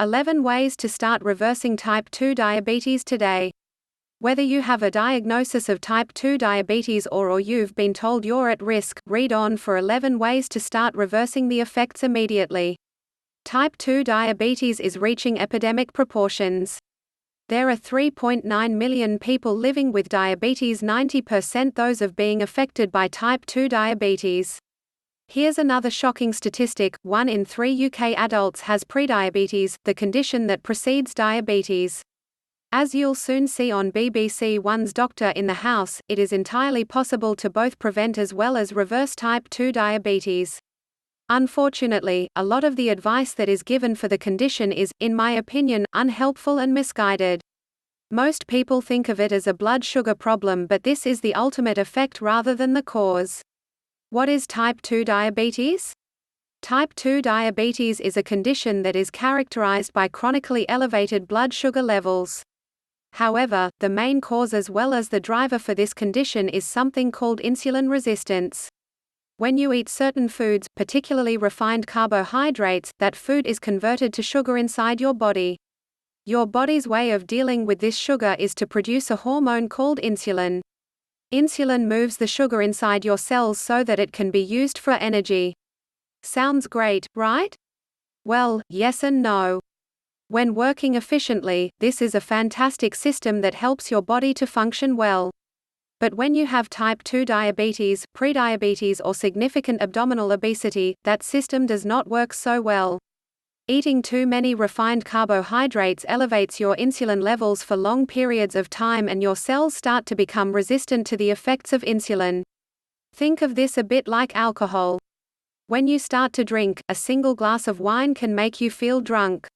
11 ways to start reversing type 2 diabetes today. Whether you have a diagnosis of type 2 diabetes or you've been told you're at risk, read on for 11 ways to start reversing the effects immediately. Type 2 diabetes is reaching epidemic proportions. There are 3.9 million people living with diabetes, 90% those of being affected by type 2 diabetes. Here's another shocking statistic: 1 in 3 UK adults has prediabetes, the condition that precedes diabetes. As you'll soon see on BBC One's Doctor in the House, it is entirely possible to both prevent as well as reverse type 2 diabetes. Unfortunately, a lot of the advice that is given for the condition is, in my opinion, unhelpful and misguided. Most people think of it as a blood sugar problem, but this is the ultimate effect rather than the cause. What is type 2 diabetes? Type 2 diabetes is a condition that is characterized by chronically elevated blood sugar levels. However, the main cause as well as the driver for this condition is something called insulin resistance. When you eat certain foods, particularly refined carbohydrates, that food is converted to sugar inside your body. Your body's way of dealing with this sugar is to produce a hormone called insulin. Insulin moves the sugar inside your cells so that it can be used for energy. Sounds great, right? Well, yes and no. When working efficiently, this is a fantastic system that helps your body to function well. But when you have type 2 diabetes, prediabetes or significant abdominal obesity, that system does not work so well. Eating too many refined carbohydrates elevates your insulin levels for long periods of time and your cells start to become resistant to the effects of insulin. Think of this a bit like alcohol. When you start to drink, a single glass of wine can make you feel drunk.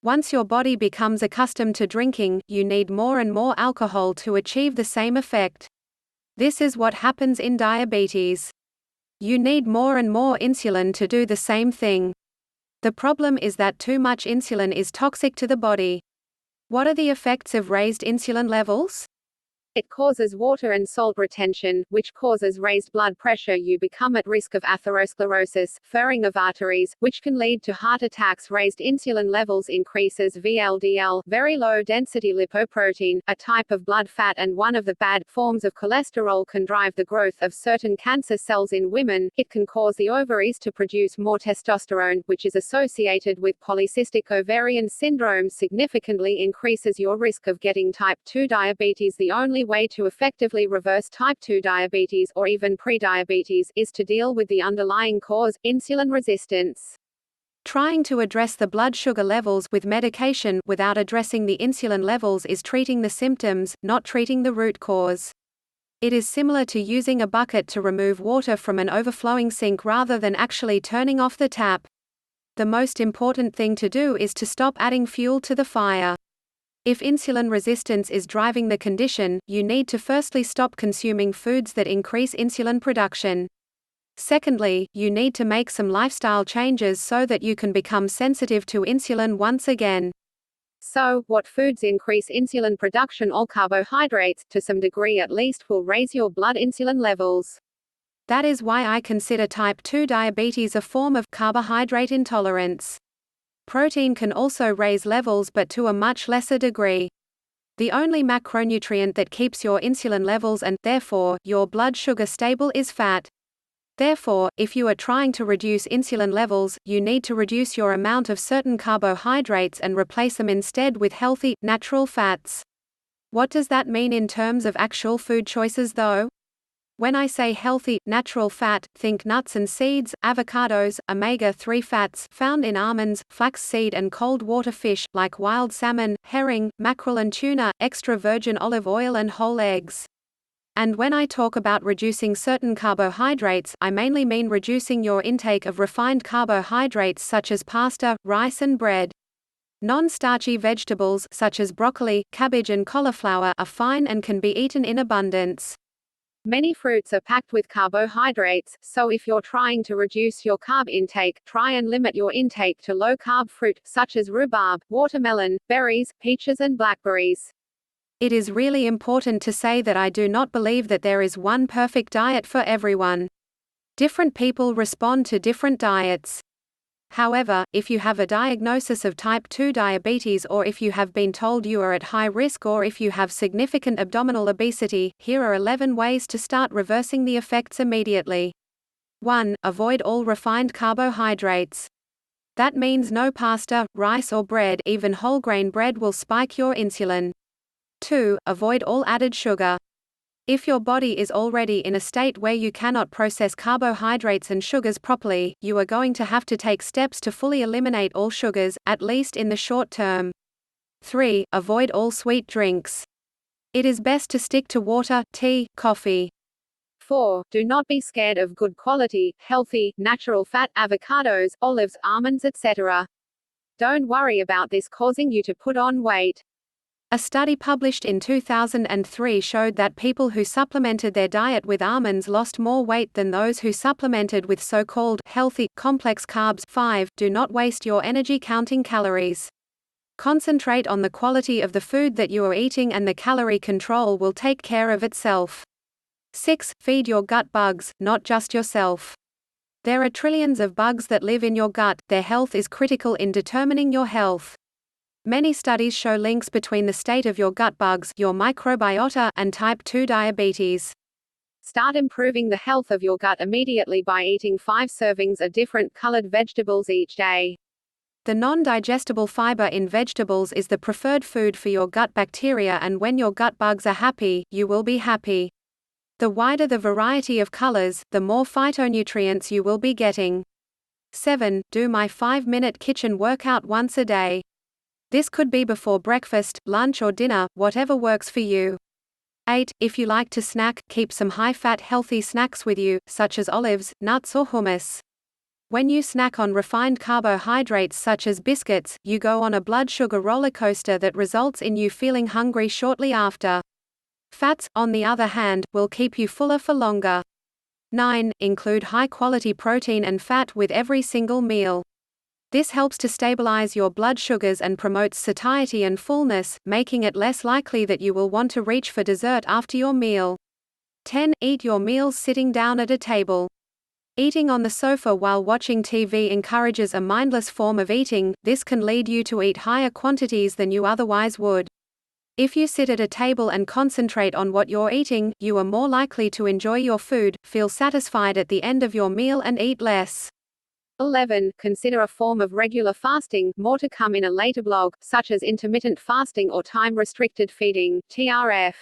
Once your body becomes accustomed to drinking, you need more and more alcohol to achieve the same effect. This is what happens in diabetes. You need more and more insulin to do the same thing. The problem is that too much insulin is toxic to the body. What are the effects of raised insulin levels? It causes water and salt retention, which causes raised blood pressure. You become at risk of atherosclerosis, furring of arteries, which can lead to heart attacks. Raised insulin levels increases VLDL, very low density lipoprotein, a type of blood fat and one of the bad forms of cholesterol, can drive the growth of certain cancer cells in women. It can cause the ovaries to produce more testosterone, which is associated with polycystic ovarian syndrome, significantly increases your risk of getting type 2 diabetes. The only way to effectively reverse type 2 diabetes or even prediabetes is to deal with the underlying cause, insulin resistance. Trying to address the blood sugar levels with medication without addressing the insulin levels is treating the symptoms, not treating the root cause. It is similar to using a bucket to remove water from an overflowing sink rather than actually turning off the tap. The most important thing to do is to stop adding fuel to the fire. If insulin resistance is driving the condition, you need to firstly stop consuming foods that increase insulin production. Secondly, you need to make some lifestyle changes so that you can become sensitive to insulin once again. So, what foods increase insulin production? All carbohydrates, to some degree at least, will raise your blood insulin levels. That is why I consider type 2 diabetes a form of carbohydrate intolerance. Protein can also raise levels, but to a much lesser degree. The only macronutrient that keeps your insulin levels and, therefore, your blood sugar stable is fat. Therefore, if you are trying to reduce insulin levels, you need to reduce your amount of certain carbohydrates and replace them instead with healthy, natural fats. What does that mean in terms of actual food choices though? When I say healthy, natural fat, think nuts and seeds, avocados, omega-3 fats found in almonds, flaxseed and cold water fish, like wild salmon, herring, mackerel and tuna, extra virgin olive oil and whole eggs. And when I talk about reducing certain carbohydrates, I mainly mean reducing your intake of refined carbohydrates such as pasta, rice and bread. Non-starchy vegetables, such as broccoli, cabbage and cauliflower, are fine and can be eaten in abundance. Many fruits are packed with carbohydrates, so if you're trying to reduce your carb intake, try and limit your intake to low-carb fruit, such as rhubarb, watermelon, berries, peaches and blackberries. It is really important to say that I do not believe that there is one perfect diet for everyone. Different people respond to different diets. However, if you have a diagnosis of type 2 diabetes, or if you have been told you are at high risk, or if you have significant abdominal obesity, here are 11 ways to start reversing the effects immediately. 1. Avoid all refined carbohydrates. That means no pasta, rice or bread. Even whole grain bread will spike your insulin. 2. Avoid all added sugar. If your body is already in a state where you cannot process carbohydrates and sugars properly, you are going to have to take steps to fully eliminate all sugars, at least in the short term. 3. Avoid all sweet drinks. It is best to stick to water, tea, coffee. 4. Do not be scared of good quality, healthy, natural fat, avocados, olives, almonds, etc. Don't worry about this causing you to put on weight. A study published in 2003 showed that people who supplemented their diet with almonds lost more weight than those who supplemented with so-called healthy, complex carbs. 5. Do not waste your energy counting calories. Concentrate on the quality of the food that you are eating, and the calorie control will take care of itself. 6. Feed your gut bugs, not just yourself. There are trillions of bugs that live in your gut. Their health is critical in determining your health. Many studies show links between the state of your gut bugs, your microbiota, and type 2 diabetes. Start improving the health of your gut immediately by eating 5 servings of different colored vegetables each day. The non-digestible fiber in vegetables is the preferred food for your gut bacteria, and when your gut bugs are happy, you will be happy. The wider the variety of colors, the more phytonutrients you will be getting. 7. Do my 5-minute kitchen workout once a day. This could be before breakfast, lunch or dinner, whatever works for you. 8. If you like to snack, keep some high-fat healthy snacks with you, such as olives, nuts or hummus. When you snack on refined carbohydrates such as biscuits, you go on a blood sugar roller coaster that results in you feeling hungry shortly after. Fats, on the other hand, will keep you fuller for longer. 9. Include high-quality protein and fat with every single meal. This helps to stabilize your blood sugars and promotes satiety and fullness, making it less likely that you will want to reach for dessert after your meal. 10. Eat your meals sitting down at a table. Eating on the sofa while watching TV encourages a mindless form of eating. This can lead you to eat higher quantities than you otherwise would. If you sit at a table and concentrate on what you're eating, you are more likely to enjoy your food, feel satisfied at the end of your meal, and eat less. 11. Consider a form of regular fasting, more to come in a later blog, such as intermittent fasting or time-restricted feeding, TRF.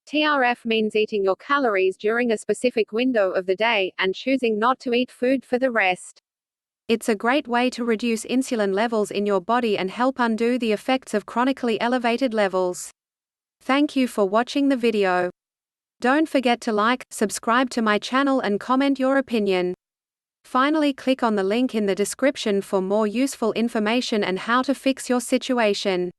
TRF means eating your calories during a specific window of the day, and choosing not to eat food for the rest. It's a great way to reduce insulin levels in your body and help undo the effects of chronically elevated levels. Thank you for watching the video. Don't forget to like, subscribe to my channel and comment your opinion. Finally, click on the link in the description for more useful information and how to fix your situation.